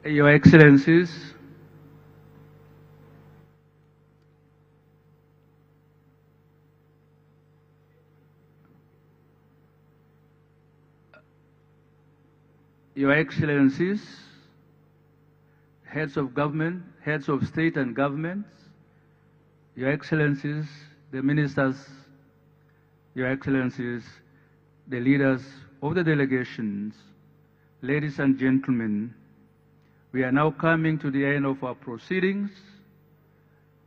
Your Excellencies, Your Excellencies, heads of government, heads of state and governments, Your Excellencies, the ministers, Your Excellencies, the leaders of the delegations, ladies and gentlemen, we are now coming to the end of our proceedings.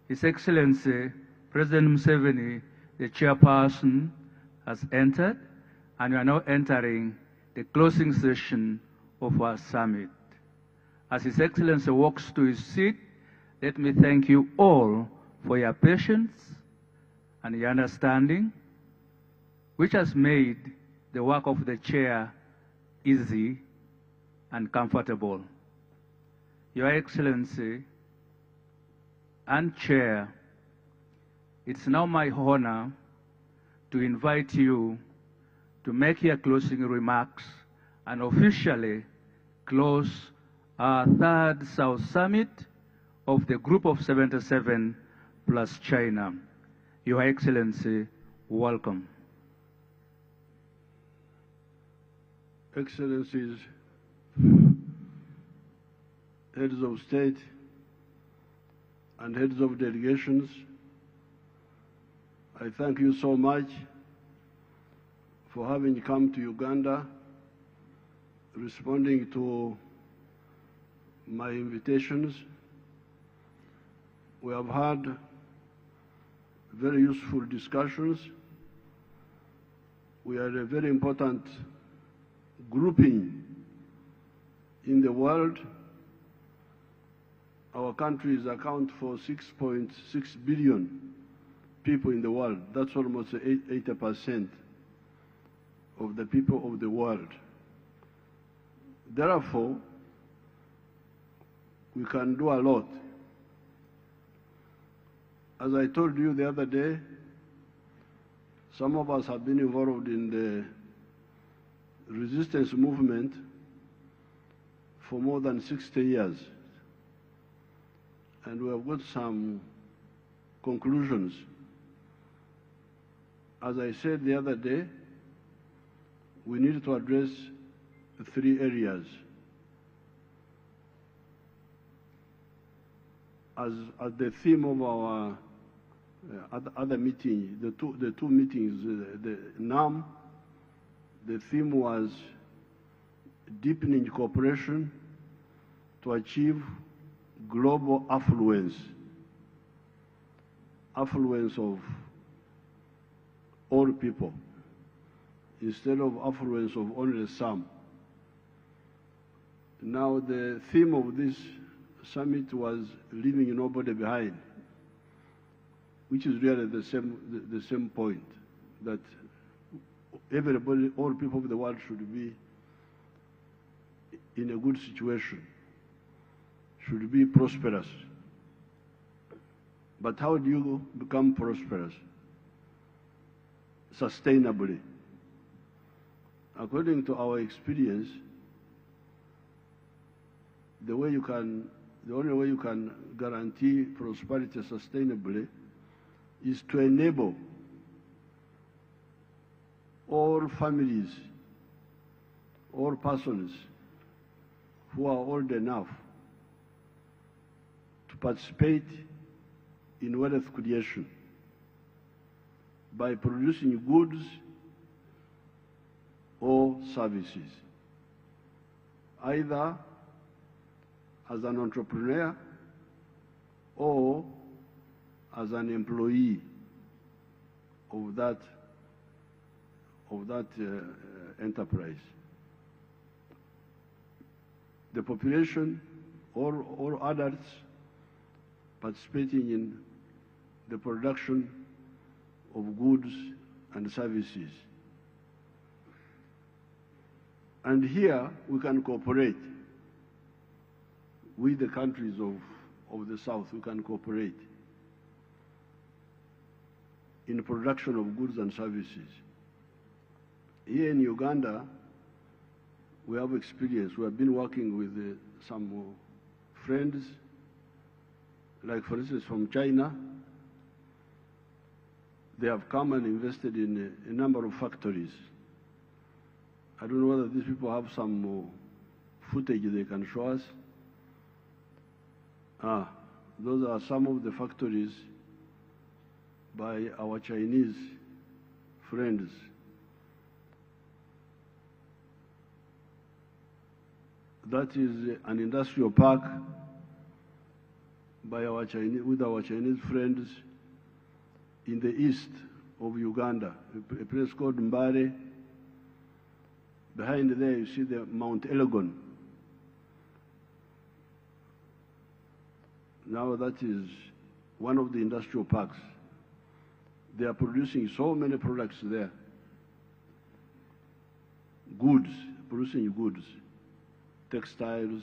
His Excellency, President Museveni, the chairperson, has entered, and we are now entering the closing session of our summit. As His Excellency walks to his seat, let me thank you all for your patience and your understanding, which has made the work of the chair easy and comfortable. Your Excellency and Chair, it's now my honor to invite you to make your closing remarks and officially close our third South Summit of the Group of 77 plus China. Your Excellency, welcome. Excellencies, heads of state and heads of delegations, I thank you so much for having come to Uganda, responding to my invitations. We have had very useful discussions. We are a very important grouping in the world. Our countries account for 6.6 billion people in the world. That's almost 80% of the people of the world. Therefore, we can do a lot. As I told you the other day, some of us have been involved in the resistance movement for more than 60 years. And we have got some conclusions. As I said the other day, we need to address 3 areas. As the theme of our other meeting, the two meetings, the NAM, the theme was deepening cooperation to achieve global affluence of all people, instead of affluence of only some. Now, the theme of this summit was leaving nobody behind, which is really the same point, that everybody, all people of the world should be in a good situation, should be prosperous. But how do you become prosperous? Sustainably. According to our experience, the only way you can guarantee prosperity sustainably is to enable all families, all persons who are old enough to participate in wealth creation by producing goods or services, either as an entrepreneur or as an employee of that enterprise. The population or adults participating in the production of goods and services. And here we can cooperate with the countries of the South. We can cooperate in the production of goods and services. Here in Uganda, we have experience. We have been working with some friends, like for instance from China. They have come and invested in a number of factories. I don't know whether these people have some footage they can show us. Those are some of the factories by our Chinese friends. That is an industrial park by our Chinese, with our Chinese friends in the east of Uganda, a place called Mbare. Behind there you see the Mount Elgon. Now that is one of the industrial parks. They are producing so many products there. Goods, producing goods, textiles,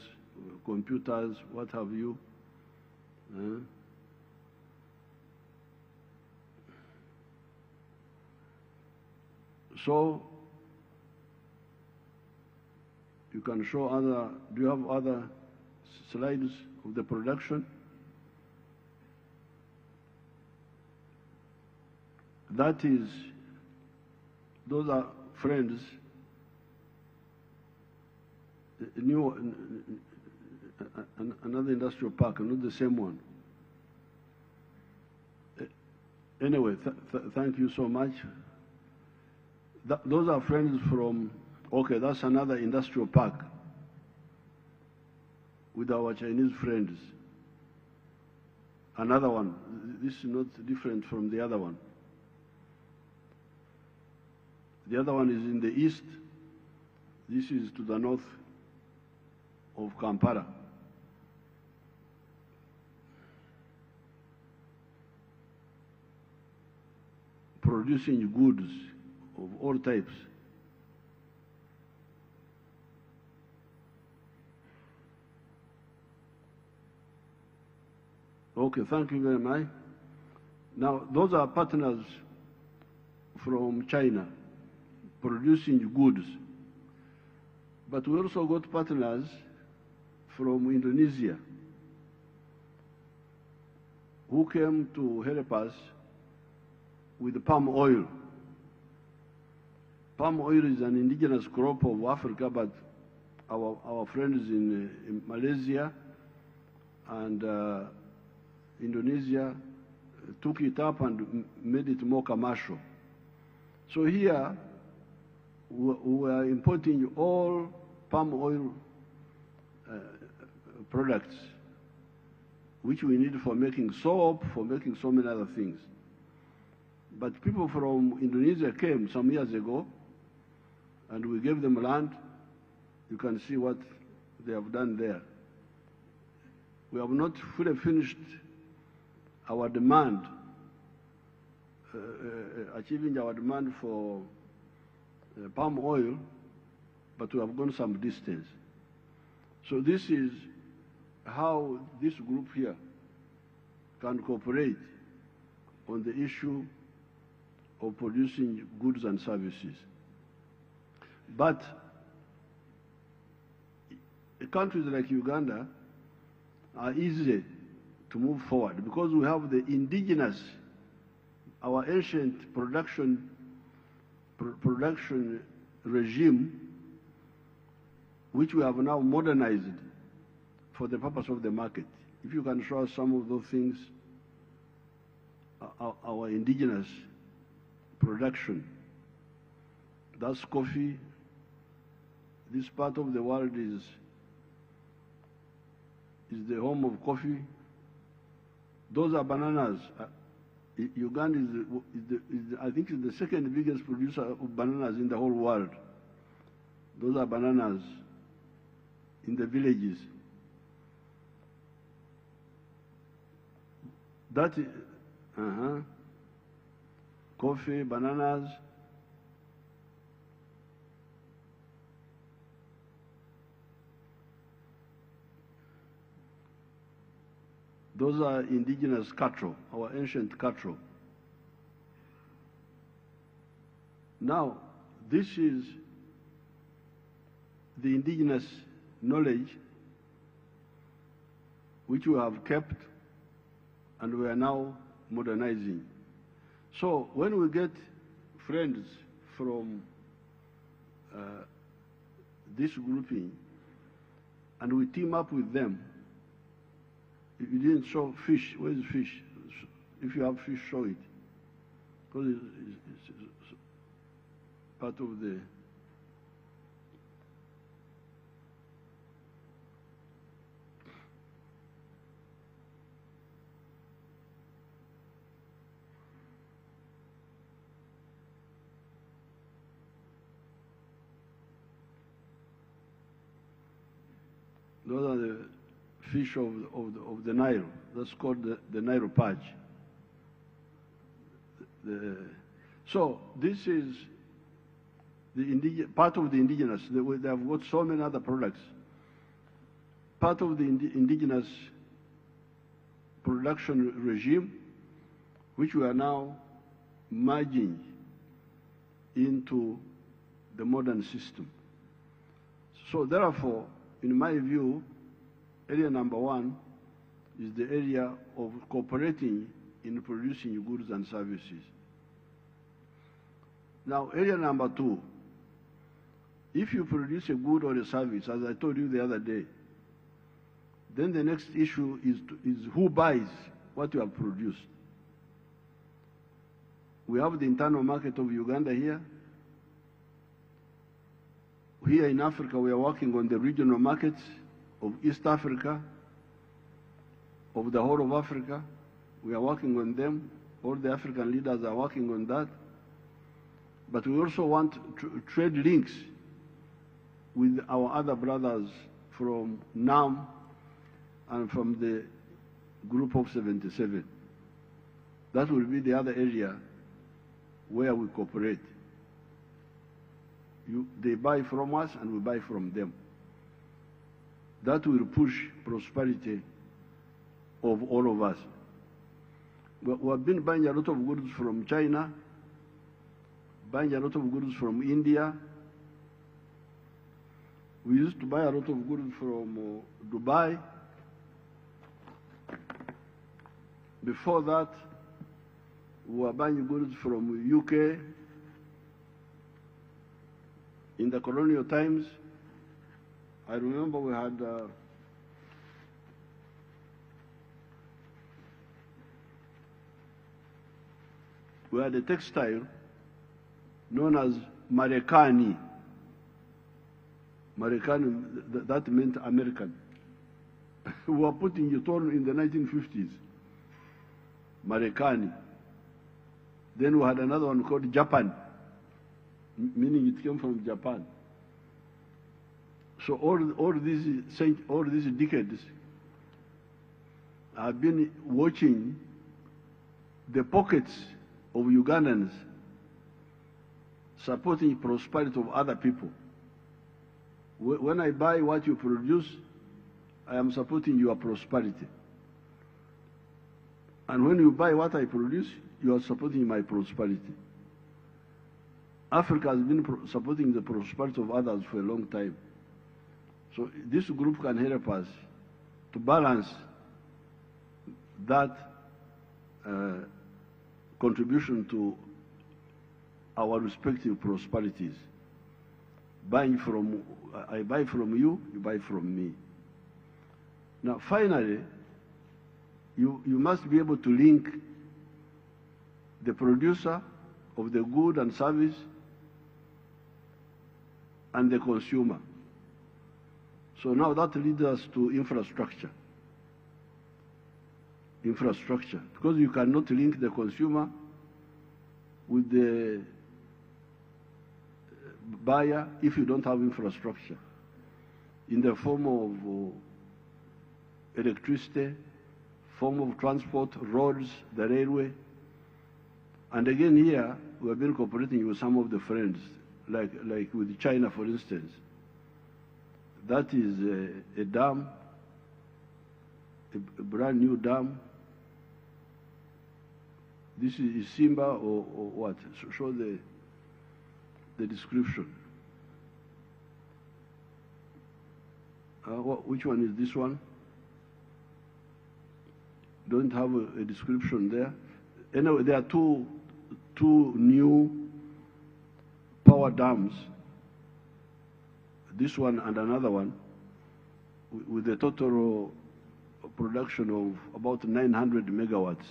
computers, what have you. So, you can show other, do you have other slides of the production? That is, those are friends, another industrial park, not the same one. Anyway, thank you so much. Those are friends from, okay, that's another industrial park with our Chinese friends. Another one. This is not different from the other one. The other one is in the east. This is to the north of Kampala. Producing goods of all types. Okay, thank you very much. Now, those are partners from China producing goods. But we also got partners from Indonesia who came to help us with palm oil. Palm oil is an indigenous crop of Africa, but our friends in Malaysia and Indonesia took it up and made it more commercial. So here, we are importing all palm oil products, which we need for making soap, for making so many other things. But people from Indonesia came some years ago, and we gave them land. You can see what they have done there. We have not fully finished our demand, achieving our demand for palm oil, but we have gone some distance. So this is how this group here can cooperate on the issue of producing goods and services. But countries like Uganda are easy to move forward because we have the indigenous, our ancient production regime, which we have now modernized for the purpose of the market. If you can show us some of those things, our indigenous production. That's coffee. This part of the world is the home of coffee. Those are bananas. Uganda I think is the second biggest producer of bananas in the whole world. Those are bananas in the villages. That is, coffee, bananas. Those are indigenous cattle, our ancient cattle. Now, this is the indigenous knowledge which we have kept and we are now modernizing. So when we get friends from this grouping and we team up with them, you didn't show fish. Where is fish? If you have fish, show it. Because it's part of the... Those are the fish of the Nile. That's called the Nile perch. So this is the part of the indigenous. They have got so many other products. Part of the indigenous production regime, which we are now merging into the modern system. So therefore, in my view, area number one is the area of cooperating in producing goods and services. Now, area number two, if you produce a good or a service, as I told you the other day, then the next issue is who buys what you have produced. We have the internal market of Uganda here. Here in Africa, we are working on the regional markets of East Africa, of the whole of Africa. We are working on them. All the African leaders are working on that. But we also want trade links with our other brothers from NAM and from the Group of 77. That will be the other area where we cooperate. They buy from us and we buy from them. That will push prosperity of all of us. We have been buying a lot of goods from China, buying a lot of goods from India. We used to buy a lot of goods from Dubai. Before that, we were buying goods from UK. In the colonial times, I remember we had a textile known as Marekani. Marekani, that meant American. We were putting it on in the 1950s. Marekani. Then we had another one called Japan, meaning it came from Japan. So all these decades, I've been watching the pockets of Ugandans supporting prosperity of other people. When I buy what you produce, I am supporting your prosperity. And when you buy what I produce, you are supporting my prosperity. Africa has been supporting the prosperity of others for a long time. So this group can help us to balance that contribution to our respective prosperities. I buy from you, you buy from me. Now finally, you must be able to link the producer of the good and service and the consumer. So now that leads us to infrastructure. Infrastructure, because you cannot link the consumer with the buyer if you don't have infrastructure in the form of electricity, form of transport, roads, the railway. And again here, we have been cooperating with some of the friends, like with China, for instance. That is a dam, a brand new dam. This is Simba or what? Show the description. Which one is this one? don't have a description there. Anyway, there are two new power dams, this one and another one, with a total production of about 900 megawatts.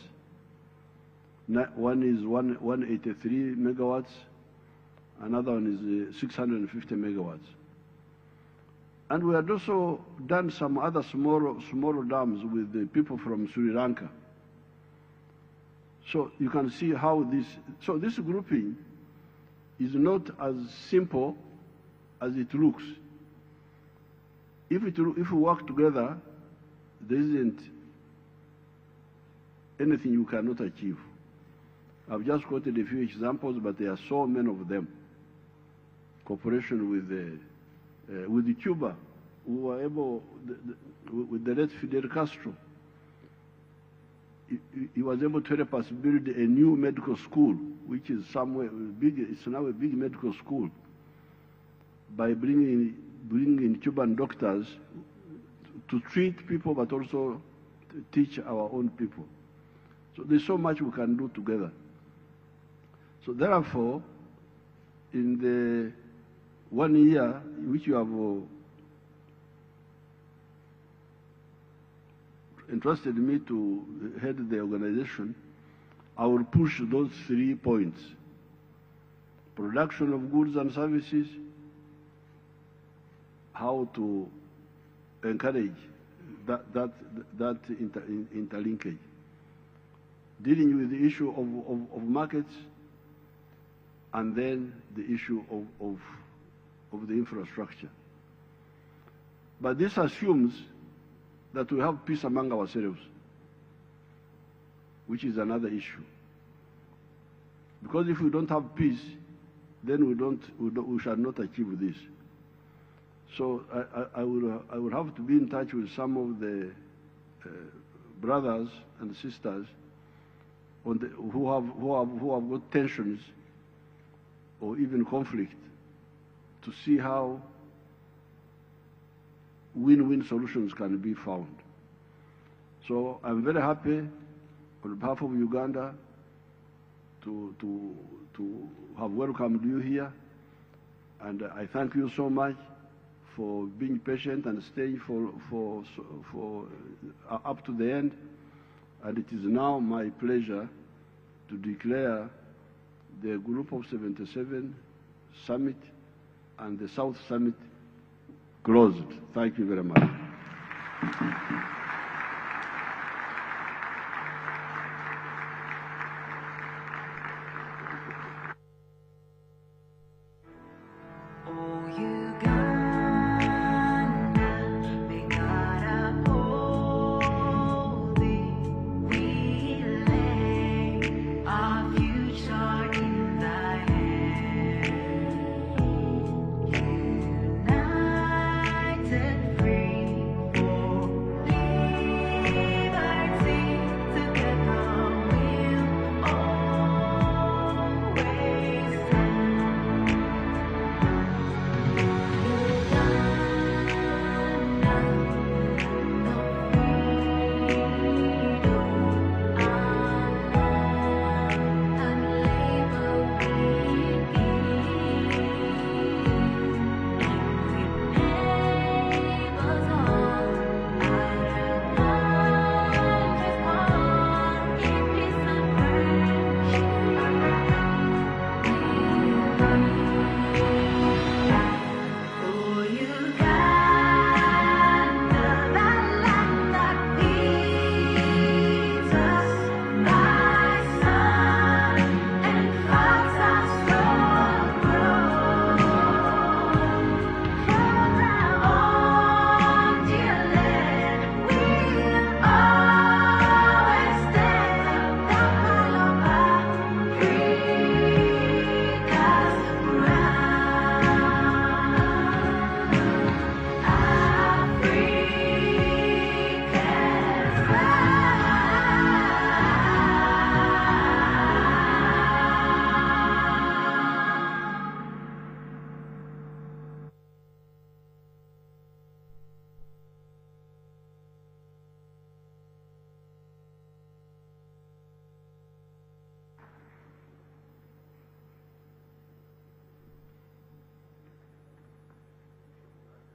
One is 183 megawatts, another one is 650 megawatts. And we had also done some other smaller dams with the people from Sri Lanka. So you can see how this grouping is not as simple as it looks. If we work together, there isn't anything you cannot achieve. I've just quoted a few examples, but there are so many of them. Cooperation with Cuba, we were able, with the late Fidel Castro, he was able to help us build a new medical school, which is somewhere big. It's now a big medical school, by bringing in Cuban doctors to treat people, but also to teach our own people. So there's so much we can do together. So therefore, in the 1 year which you have entrusted me to head the organization, I will push those 3 points: production of goods and services, how to encourage that interlinkage, dealing with the issue of markets, and then the issue of the infrastructure. But this assumes that we have peace among ourselves, which is another issue. Because if we don't have peace, then we shall not achieve this. So I will have to be in touch with some of the brothers and sisters who have got tensions or even conflict, to see how win-win solutions can be found. So I'm very happy on behalf of Uganda to have welcomed you here, and I thank you so much for being patient and staying for up to the end. And it is now my pleasure to declare the Group of 77 Summit and the South Summit closed. Thank you very much.